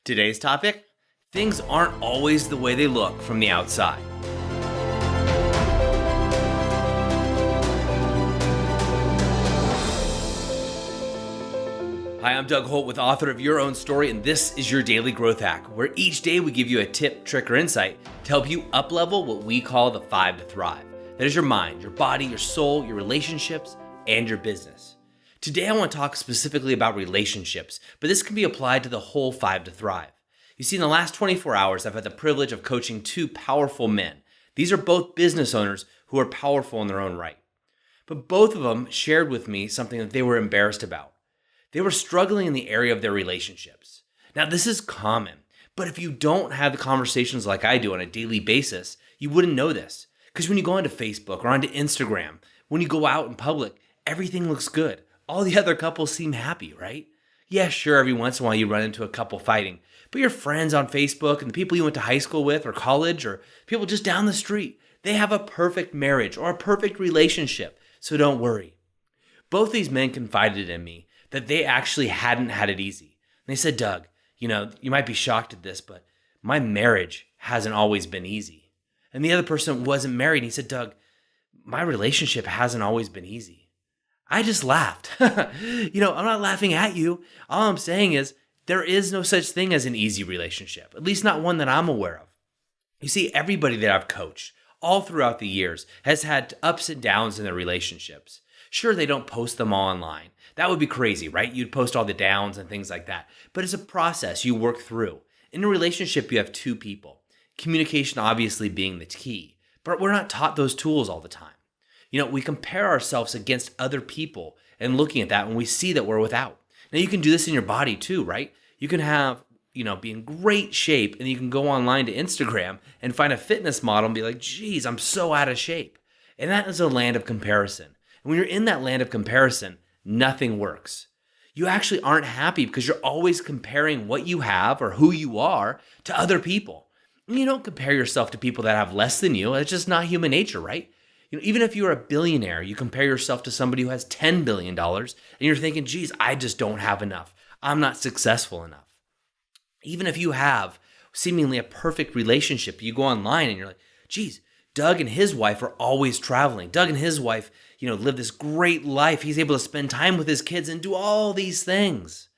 Today's topic: things aren't always the way they look from the outside. Hi, I'm Doug Holt, author of Your Own Story, and this is your Daily Growth Hack, where each day we give you a tip, trick, or insight to help you up-level what we call the 5 to Thrive. That is your mind, your body, your soul, your relationships, and your business. Today I want to talk specifically about relationships, but this can be applied to the whole 5 to Thrive. You see, in the last 24 hours, I've had the privilege of coaching 2 powerful men. These are both business owners who are powerful in their own right. But both of them shared with me something that they were embarrassed about. They were struggling in the area of their relationships. Now, this is common, but if you don't have the conversations like I do on a daily basis, you wouldn't know this. Because when you go onto Facebook or onto Instagram, when you go out in public, everything looks good. All the other couples seem happy, right? Yeah, sure, every once in a while you run into a couple fighting, but your friends on Facebook and the people you went to high school with or college or people just down the street, they have a perfect marriage or a perfect relationship, so don't worry. Both these men confided in me that they actually hadn't had it easy. And they said, Doug, you might be shocked at this, but my marriage hasn't always been easy. And the other person wasn't married. And he said, Doug, my relationship hasn't always been easy. I just laughed. I'm not laughing at you. All I'm saying is there is no such thing as an easy relationship, at least not one that I'm aware of. You see, everybody that I've coached all throughout the years has had ups and downs in their relationships. Sure, they don't post them all online. That would be crazy, right? You'd post all the downs and things like that. But it's a process you work through. In a relationship, you have 2 people. Communication obviously being the key. But we're not taught those tools all the time. We compare ourselves against other people and looking at that when we see that we're without. Now, you can do this in your body too, right? You can have, be in great shape and you can go online to Instagram and find a fitness model and be like, geez, I'm so out of shape. And that is a land of comparison. And when you're in that land of comparison, nothing works. You actually aren't happy because you're always comparing what you have or who you are to other people. And you don't compare yourself to people that have less than you. It's just not human nature, right? Even if you're a billionaire, you compare yourself to somebody who has $10 billion and you're thinking, geez, I just don't have enough. I'm not successful enough. Even if you have seemingly a perfect relationship, you go online and you're like, geez, Doug and his wife are always traveling. Doug and his wife, live this great life. He's able to spend time with his kids and do all these things.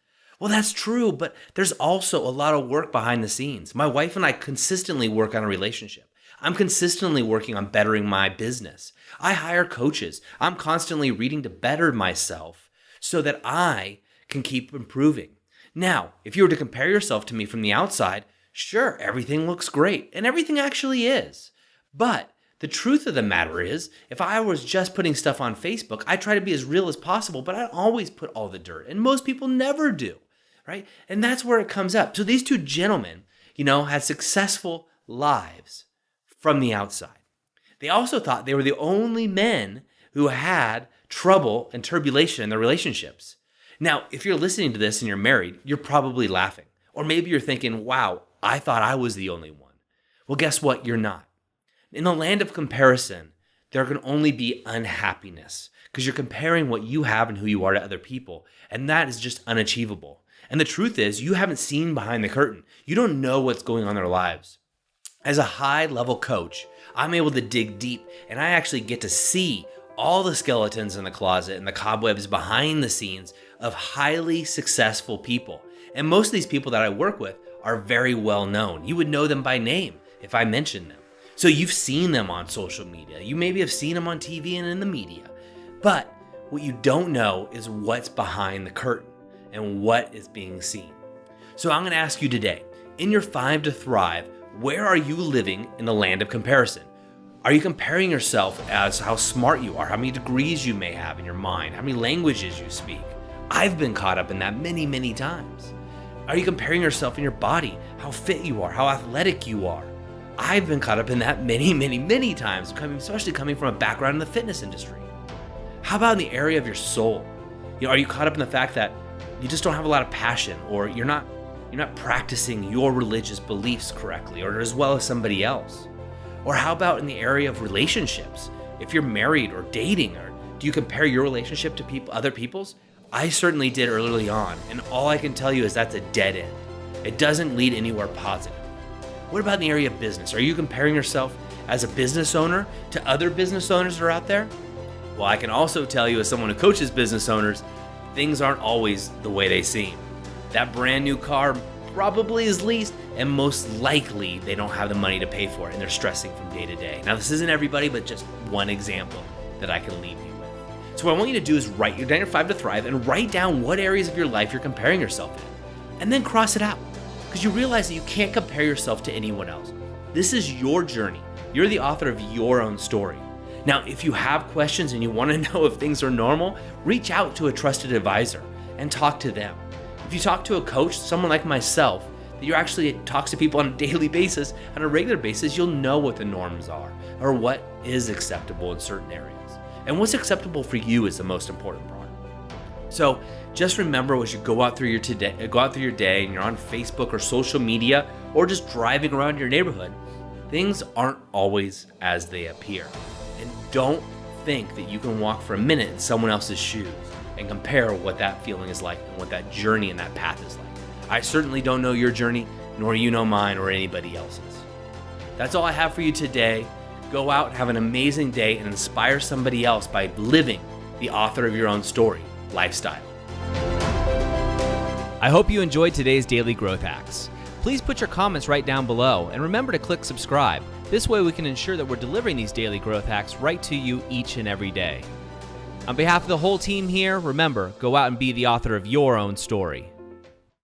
Well, that's true, but there's also a lot of work behind the scenes. My wife and I consistently work on a relationship. I'm consistently working on bettering my business. I hire coaches. I'm constantly reading to better myself so that I can keep improving. Now, if you were to compare yourself to me from the outside, sure, everything looks great, and everything actually is. But the truth of the matter is, if I was just putting stuff on Facebook, I try to be as real as possible, but I always put all the dirt, and most people never do, right? And that's where it comes up. So these 2 gentlemen, had successful lives from the outside. They also thought they were the only men who had trouble and turbulation in their relationships. Now, if you're listening to this and you're married, you're probably laughing. Or maybe you're thinking, wow, I thought I was the only one. Well, guess what? You're not. In the land of comparison, there can only be unhappiness because you're comparing what you have and who you are to other people. And that is just unachievable. And the truth is, you haven't seen behind the curtain. You don't know what's going on in their lives. As a high-level coach, I'm able to dig deep, and I actually get to see all the skeletons in the closet and the cobwebs behind the scenes of highly successful people. And most of these people that I work with are very well known. You would know them by name if I mentioned them. So you've seen them on social media. You maybe have seen them on TV and in the media. But what you don't know is what's behind the curtain and what is being seen. So I'm going to ask you today, in your 5 to Thrive, where are you living in the land of comparison? Are you comparing yourself as how smart you are, how many degrees you may have in your mind, how many languages you speak? I've been caught up in that many, many times. Are you comparing yourself in your body, how fit you are, how athletic you are? I've been caught up in that many, many, many times, especially coming from a background in the fitness industry. How about in the area of your soul? Are you caught up in the fact that you just don't have a lot of passion, or you're not practicing your religious beliefs correctly or as well as somebody else? Or how about in the area of relationships? If you're married or dating, or do you compare your relationship to other people's? I certainly did early on, and all I can tell you is that's a dead end. It doesn't lead anywhere positive. What about in the area of business? Are you comparing yourself as a business owner to other business owners that are out there? Well, I can also tell you as someone who coaches business owners, things aren't always the way they seem. That brand new car probably is leased, and most likely they don't have the money to pay for it, and they're stressing from day to day. Now, this isn't everybody, but just one example that I can leave you with. So what I want you to do is write down your 5 to thrive and write down what areas of your life you're comparing yourself in, and then cross it out, because you realize that you can't compare yourself to anyone else. This is your journey. You're the author of your own story. Now, if you have questions and you want to know if things are normal, reach out to a trusted advisor and talk to them. If you talk to a coach, someone like myself, that you actually talks to people on a daily basis, on a regular basis, you'll know what the norms are or what is acceptable in certain areas. And what's acceptable for you is the most important part. So just remember, as you go out through your day and you're on Facebook or social media or just driving around your neighborhood, things aren't always as they appear. And don't think that you can walk for a minute in someone else's shoes and compare what that feeling is like and what that journey and that path is like. I certainly don't know your journey, nor you know mine or anybody else's. That's all I have for you today. Go out, have an amazing day, and inspire somebody else by living the author of your own story lifestyle. I hope you enjoyed today's Daily Growth Hacks. Please put your comments right down below, and remember to click subscribe. This way we can ensure that we're delivering these daily growth hacks right to you each and every day. On behalf of the whole team here, remember, go out and be the author of your own story.